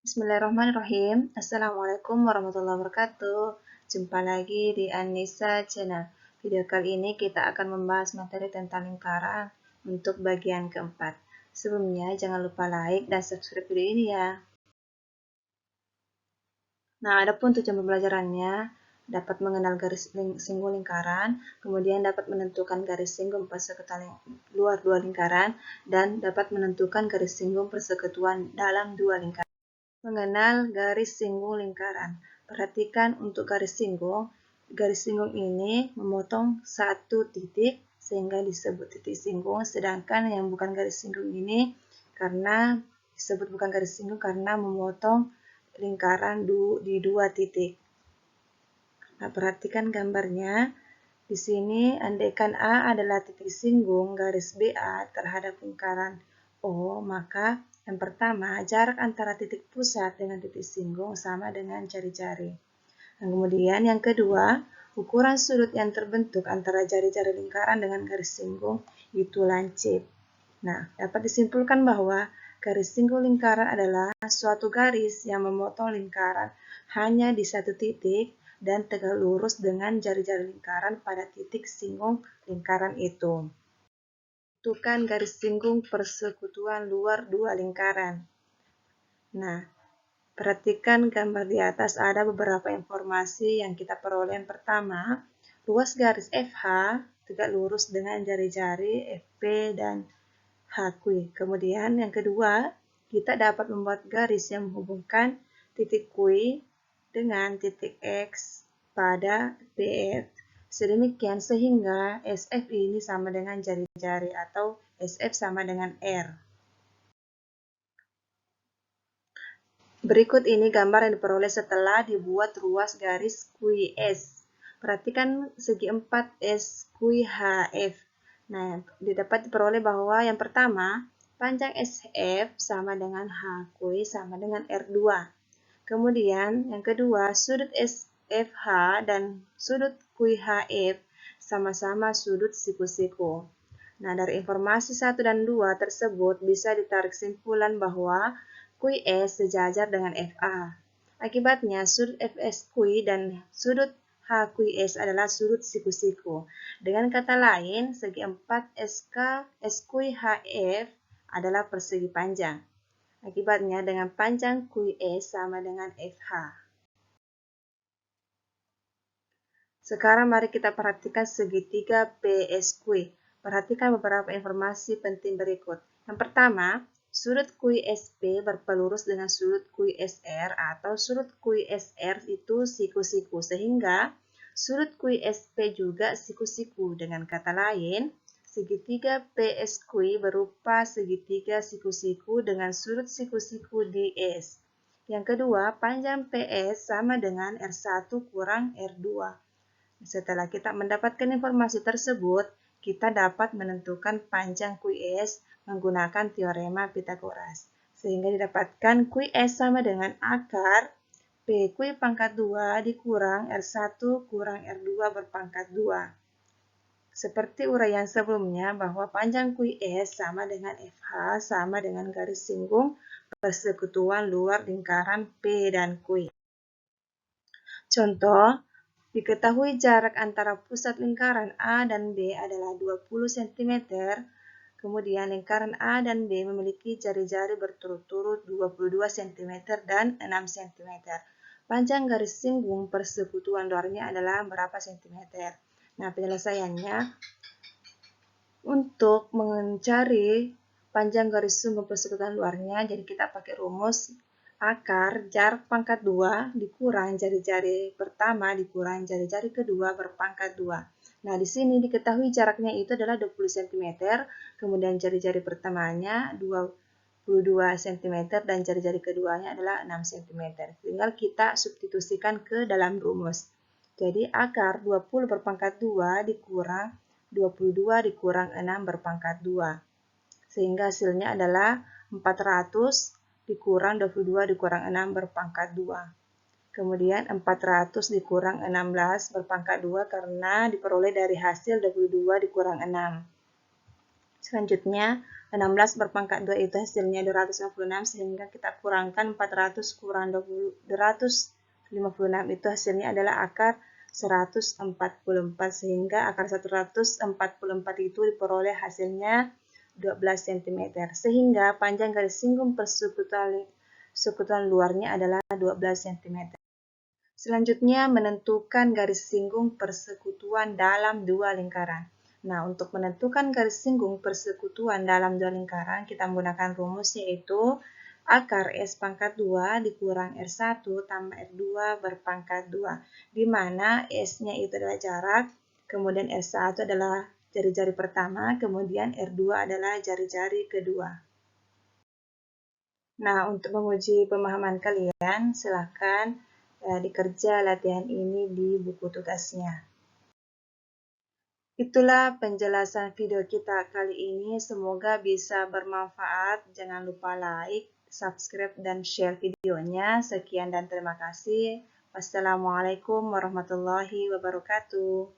Bismillahirrahmanirrahim. Assalamualaikum warahmatullahi wabarakatuh. Jumpa lagi di Anissa Channel. Video kali ini kita akan membahas materi tentang lingkaran untuk bagian keempat. Sebelumnya jangan lupa like dan subscribe video ini ya. Nah, adapun tujuan pembelajarannya dapat mengenal garis singgung lingkaran, kemudian dapat menentukan garis singgung persekutuan luar dua lingkaran, dan dapat menentukan garis singgung persekutuan dalam dua lingkaran. Mengenal garis singgung lingkaran. Perhatikan untuk garis singgung. Garis singgung ini memotong satu titik sehingga disebut titik singgung, sedangkan yang bukan garis singgung ini disebut bukan garis singgung karena memotong lingkaran di dua titik. Nah, perhatikan gambarnya. Di sini andaikan A adalah titik singgung garis BA terhadap lingkaran O, maka yang pertama, jarak antara titik pusat dengan titik singgung sama dengan jari-jari. Dan kemudian yang kedua, ukuran sudut yang terbentuk antara jari-jari lingkaran dengan garis singgung itu lancip. Nah, dapat disimpulkan bahwa garis singgung lingkaran adalah suatu garis yang memotong lingkaran hanya di satu titik dan tegak lurus dengan jari-jari lingkaran pada titik singgung lingkaran itu. Tentukan garis singgung persekutuan luar dua lingkaran. Nah, perhatikan gambar di atas, ada beberapa informasi yang kita peroleh. Yang pertama, ruas garis FH tegak lurus dengan jari-jari FP dan HQ. Kemudian yang kedua, kita dapat membuat garis yang menghubungkan titik Q dengan titik X pada PF. Sedemikian sehingga SF ini sama dengan jari-jari atau SF sama dengan R. Berikut ini gambar yang diperoleh setelah dibuat ruas garis QS. Perhatikan segi 4S QHF. Nah, dapat diperoleh bahwa yang pertama, panjang SF sama dengan HQ sama dengan R2. Kemudian yang kedua, sudut SFH dan sudut QHF sama-sama sudut siku-siku. Nah, dari informasi 1 dan 2 tersebut bisa ditarik kesimpulan bahwa QS sejajar dengan FA. Akibatnya, sudut FSQ dan sudut HQS adalah sudut siku-siku. Dengan kata lain, segi 4 SQHF adalah persegi panjang. Akibatnya, dengan panjang QS sama dengan FH. Sekarang mari kita perhatikan segitiga PSQ. Perhatikan beberapa informasi penting berikut. Yang pertama, sudut QSP berpelurus dengan sudut QSR atau sudut QSR itu siku-siku, sehingga sudut QSP juga siku-siku. Dengan kata lain, segitiga PSQ berupa segitiga siku-siku dengan sudut siku-siku DS. Yang kedua, panjang PS sama dengan R1 kurang R2. Setelah kita mendapatkan informasi tersebut, kita dapat menentukan panjang QS menggunakan teorema Pythagoras. Sehingga didapatkan QS sama dengan akar PQ pangkat 2 dikurang R1 kurang R2 berpangkat 2. Seperti uraian sebelumnya bahwa panjang QS sama dengan FH sama dengan garis singgung persekutuan luar lingkaran P dan Q. Contoh, diketahui jarak antara pusat lingkaran A dan B adalah 20 cm, kemudian lingkaran A dan B memiliki jari-jari berturut-turut 22 cm dan 6 cm. Panjang garis singgung persekutuan luarnya adalah berapa cm? Nah, penyelesaiannya, untuk mencari panjang garis singgung persekutuan luarnya, jadi kita pakai rumus akar jarak pangkat 2 dikurang jari-jari pertama dikurang jari-jari kedua berpangkat 2. Nah, di sini diketahui jaraknya itu adalah 20 cm, kemudian jari-jari pertamanya 22 cm dan jari-jari keduanya adalah 6 cm. Tinggal kita substitusikan ke dalam rumus. Jadi akar 20 berpangkat 2 dikurang 22 dikurang 6 berpangkat 2. Sehingga hasilnya adalah 400 dikurang 22 dikurang 6 berpangkat 2. Kemudian 400 dikurang 16 berpangkat 2 karena diperoleh dari hasil 22 dikurang 6. Selanjutnya, 16 berpangkat 2 itu hasilnya 256, sehingga kita kurangkan 400 kurang 256 itu hasilnya adalah akar 144, sehingga akar 144 itu diperoleh hasilnya 12 cm, sehingga panjang garis singgung persekutuan luarnya adalah 12 cm. Selanjutnya, menentukan garis singgung persekutuan dalam dua lingkaran. Nah, untuk menentukan garis singgung persekutuan dalam dua lingkaran, kita menggunakan rumus yaitu akar S pangkat 2 dikurang R1 tambah R2 berpangkat 2, di mana S-nya itu adalah jarak, kemudian R1 adalah jari-jari pertama, kemudian R2 adalah jari-jari kedua. Nah, untuk menguji pemahaman kalian, silakan dikerja latihan ini di buku tugasnya. Itulah penjelasan video kita kali ini. Semoga bisa bermanfaat. Jangan lupa like, subscribe, dan share videonya. Sekian dan terima kasih. Wassalamualaikum warahmatullahi wabarakatuh.